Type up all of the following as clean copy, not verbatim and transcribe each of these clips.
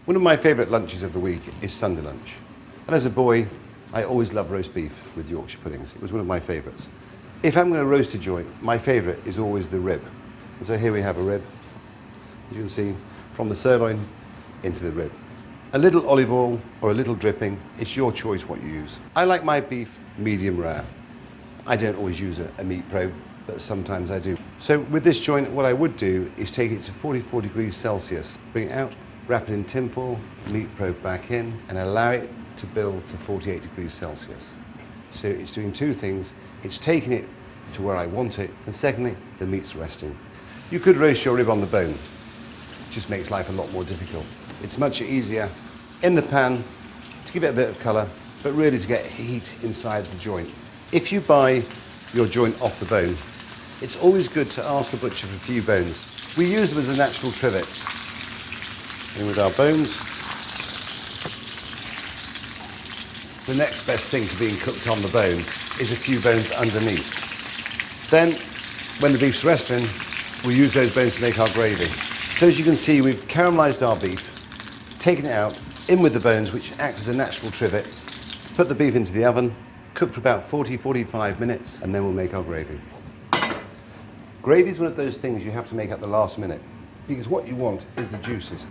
One of my favourite lunches of the week is Sunday lunch. And as a boy, I always loved roast beef with Yorkshire puddings. It was one of my favourites. If I'm going to roast a joint, my favourite is always the rib. And so here we have a rib, as you can see, from the sirloin into the rib. A little olive oil or a little dripping, it's your choice what you use. I like my beef medium rare. I don't always use a meat probe, but sometimes I do. So with this joint, what I would do is take it to 44 degrees Celsius, bring it out, wrap it in tin foil, meat probe back in, and allow it to build to 48 degrees Celsius. So it's doing two things. It's taking it to where I want it, and secondly, the meat's resting. You could roast your rib on the bone. It just makes life a lot more difficult. It's much easier in the pan to give it a bit of colour, but really to get heat inside the joint. If you buy your joint off the bone, it's always good to ask the butcher for a few bones. We use them as a natural trivet. In with our bones. The next best thing to being cooked on the bone is a few bones underneath. Then, when the beef's resting, we use those bones to make our gravy. So as you can see, we've caramelised our beef, taken it out, in with the bones, which act as a natural trivet, put the beef into the oven, cook for about 40-45 minutes, and then we'll make our gravy. Gravy is one of those things you have to make at the last minute, because what you want is the juices.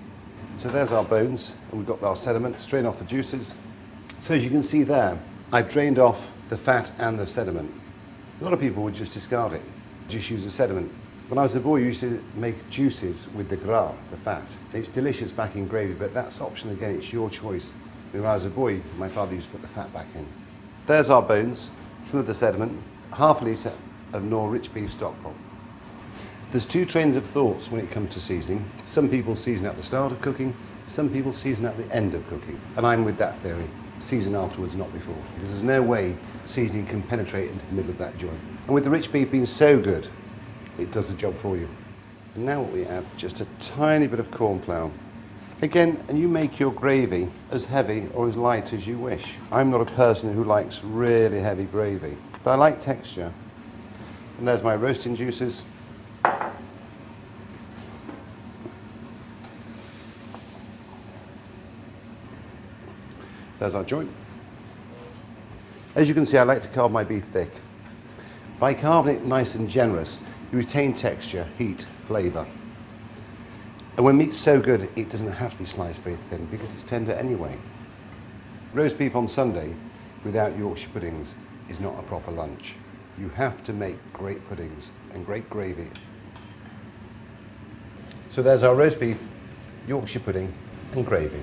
So there's our bones, and we've got our sediment, strain off the juices. So as you can see there, I've drained off the fat and the sediment. A lot of people would just discard it, just use the sediment. When I was a boy, you used to make juices with the gras, the fat. It's delicious back in gravy, but that's optional again, it's your choice. When I was a boy, my father used to put the fat back in. There's our bones, some of the sediment, half a litre of Knorr rich beef stock pot. There's two trains of thoughts when it comes to seasoning. Some people season at the start of cooking, some people season at the end of cooking. And I'm with that theory. Season afterwards, not before. Because there's no way seasoning can penetrate into the middle of that joint. And with the rich beef being so good, it does the job for you. And now what we add, just a tiny bit of corn flour. Again, and you make your gravy as heavy or as light as you wish. I'm not a person who likes really heavy gravy, but I like texture. And there's my roasting juices. There's our joint. As you can see, I like to carve my beef thick. By carving it nice and generous, you retain texture, heat, flavour. And when meat's so good, it doesn't have to be sliced very thin because it's tender anyway. Roast beef on Sunday without Yorkshire puddings is not a proper lunch. You have to make great puddings and great gravy. So there's our roast beef, Yorkshire pudding and gravy.